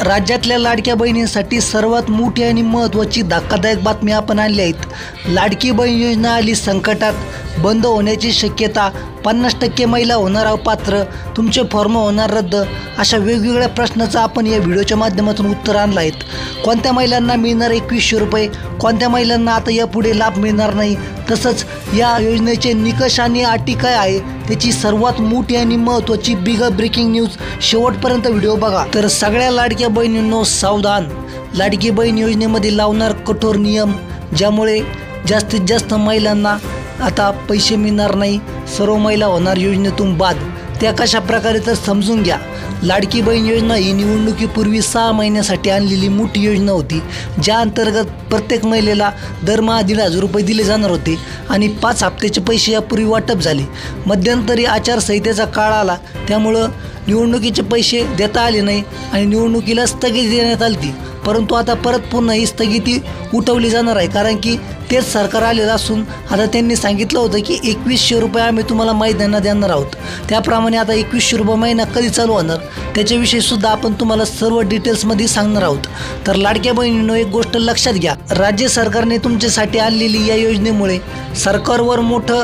राज्यातल्या लाडक्या बहिणींसाठी सर्वात मोठी आणि महत्त्वाची धक्कादायक बातमी आपण आणली आहेत। लाडकी बहीण योजना आली संकटात, बंद होण्याची शक्यता, 50% महिला होणार अपात्र, तुमचे फॉर्म होणार रद्द, अशा वेगवेगळ्या प्रश्नाचं आपण या व्हिडिओच्या माध्यमातून उत्तर आणलं आहेत। कोणत्या महिलांना मिळणार 2100 रुपये, कोणत्या महिलांना आता यापुढे लाभ मिळणार नाही, तसंच या योजनेचे निकष आणि अटी काय आहे त्याची सर्वात मोठी आणि महत्त्वाची बिग ब्रेकिंग न्यूज शेवटपर्यंत व्हिडिओ बघा। तर सगळ्या लाडक्या बहिणींनो सावधान, लाडकी बहीण योजनेमध्ये लावणार कठोर नियम, ज्यामुळे जास्तीत जास्त महिलांना आता पैसे मिळणार नाही, सर्व महिला होणार योजनेतून बाद। त्या कशा प्रकारे तर समजून घ्या। लाडकी बहीण योजना ही निवडणुकीपूर्वी 6 महिन्यासाठी आणलेली मोठी योजना होती, ज्या अंतर्गत प्रत्येक महिलेला दरमहा 1,500 रुपये दिले जाणार होते आणि 5 हप्त्याचे पैसे यापूर्वी वाटप झाले। मध्यंतरी आचारसंहितेचा काळ आला, त्यामुळं निवडणुकीचे पैसे देता आले नाही आणि निवडणुकीला स्थगिती देण्यात आली। परंतु आता परत पुन्हा ही स्थगिती उठवली जाणार आहे, कारण की तेच सरकार आलेलं असून आता त्यांनी सांगितलं होतं की 2100 रुपये आम्ही तुम्हाला महिन्यांना देणार आहोत। त्याप्रमाणे आता 2100 रुपये महिना कधी चालू होणार त्याच्याविषयी सुद्धा आपण तुम्हाला सर्व डिटेल्समध्ये सांगणार आहोत। तर लाडक्या बहिणींनो, एक गोष्ट लक्षात घ्या, राज्य सरकारने तुमच्यासाठी आणलेली या योजनेमुळे सरकारवर मोठं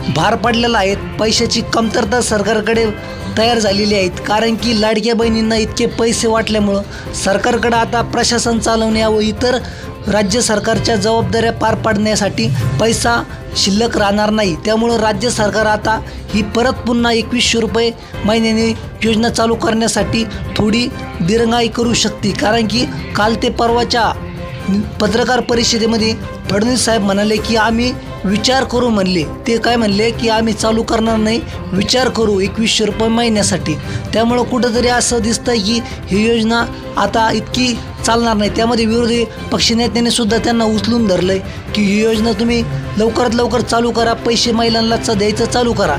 भार पडलेला आहे। पैशाची कमतरता सरकारकडे तयार झालेली आहेत, कारण की लाडक्या बहिणींना इतके पैसे वाटल्यामुळं सरकारकडे आता प्रशासन चालवणे व इतर राज्य सरकारच्या जबाबदाऱ्या पार पाडण्यासाठी पैसा शिल्लक राहणार नाही। त्यामुळं राज्य सरकार आता ही परत पुन्हा 2100 रुपये महिन्याने योजना चालू करण्यासाठी थोडी दिरंगाई करू शकते, कारण की काल ते परवाच्या पत्रकार परिषदेमध्ये फडणवीस साहेब म्हणाले की आम्ही विचार करू म्हणले। ते काय म्हणले की आम्ही चालू करणार नाही, विचार करू 2100 रुपये महिन्यासाठी। त्यामुळं कुठंतरी असं दिसतं की ही योजना आता इतकी चालणार नाही। त्यामध्ये विरोधी पक्षनेत्यांनी सुद्धा त्यांना उचलून धरलं आहे की ही योजना तुम्ही लवकरात लवकर चालू करा, पैसे महिलांना द्यायचं चालू करा।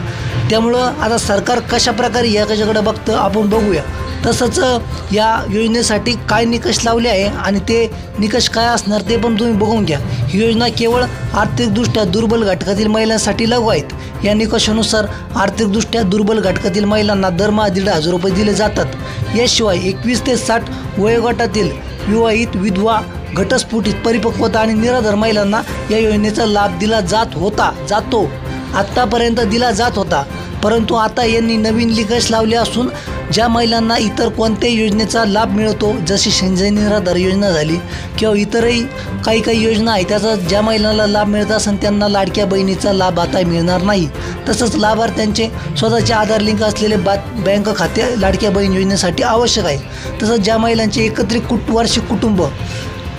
त्यामुळं आता सरकार कशा प्रकारे याच्याकडे बघतं आपण बघूया। तसंच या योजनेसाठी काय निकष लावले आहे आणि ते निकष काय असणार ते पण तुम्ही बघून घ्या। ही योजना केवळ आर्थिकदृष्ट्या दुर्बल घटकातील महिलांसाठी लागू आहेत। या निकषानुसार आर्थिकदृष्ट्या दुर्बल घटकातील महिलांना दरमहा 1,500 रुपये दिले जातात। याशिवाय 21 ते 60 वयोगटातील विवाहित, विधवा, घटस्फोटित, परिपक्वता आणि निराधार महिलांना या योजनेचा लाभ दिला जातो। आत्तापर्यंत दिला जात होता, परंतु आता यांनी नवीन निकष लावले असून ज्या महिलांना इतर कोणत्याही योजनेचा लाभ मिळतो, जशी सिंचन निराधार योजना झाली किंवा इतरही काही योजना आहेत, त्याचा ज्या महिलांना लाभ मिळत असेल त्यांना लाडक्या बहिणीचा लाभ आता मिळणार नाही। तसंच लाभार्थ्यांचे स्वतःचे आधार लिंक असलेले बँक खाते लाडक्या बहीण योजनेसाठी आवश्यक आहे। तसंच ज्या महिलांचे एकत्रित वार्षिक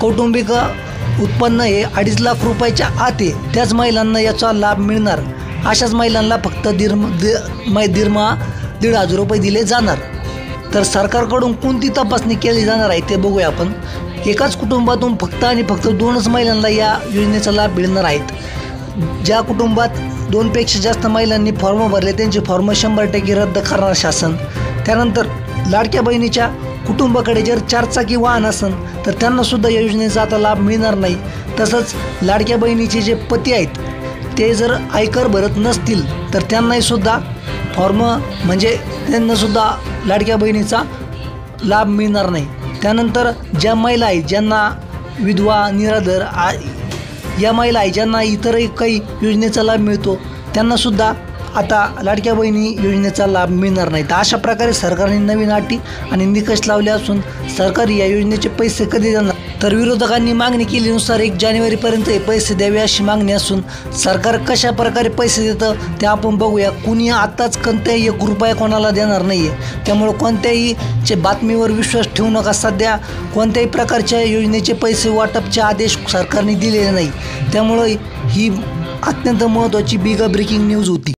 कौटुंबिक उत्पन्न हे 2.5 लाख रुपयाच्या आत आहे, त्याच महिलांना याचा लाभ मिळणार। अशाच महिलांना फक्त दरमहा 1,500 रुपये दिले जाणार। तर सरकारकडून कोणती तपासणी केली जाणार आहे ते बघूया आपण। एकाच कुटुंबातून फक्त आणि फक्त 2च महिलांना या योजनेचा लाभ मिळणार आहेत। ज्या कुटुंबात 2पेक्षा जास्त महिलांनी फॉर्म भरले त्यांचे फॉर्म 100% रद्द करणार शासन। त्यानंतर लाडक्या बहिणीच्या कुटुंबाकडे जर 4 चाकी वाहन असेल तर त्यांना सुद्धा या योजनेचा आता लाभ मिळणार नाही। तसंच लाडक्या बहिणीचे जे पती आहेत ते जर आयकर भरत नसतील तर त्यांनाही सुद्धा त्यांना सुद्धा लाडक्या बहिणीचा लाभ मिळणार नाही। त्यानंतर ज्या महिला आहेत ज्यांना विधवा, निराधार या महिला आहेत ज्यांना इतरही काही योजनेचा लाभ मिळतो त्यांनासुद्धा आता लाडक्या बहिणी योजनेचा लाभ मिळणार नाही। तर अशा प्रकारे सरकारने नवीन अटी आणि निकष लावले असून सरकार या योजनेचे पैसे कधी देणार, तर विरोधकांनी मागणी केल्यानुसार 1 जानेवारीपर्यंत हे पैसे द्यावे अशी मागणी असून सरकार कशा प्रकारे पैसे देतं ते आपण बघूया। कुणी आत्ताच कोणत्याही 1 रुपया कोणाला देणार नाही आहे, त्यामुळं कोणत्याही बातमीवर विश्वास ठेवू नका। सध्या कोणत्याही प्रकारच्या योजनेचे पैसे वाटपचे आदेश सरकारने दिलेले नाही, त्यामुळं ही अत्यंत महत्त्वाची बिग ब्रेकिंग न्यूज होती।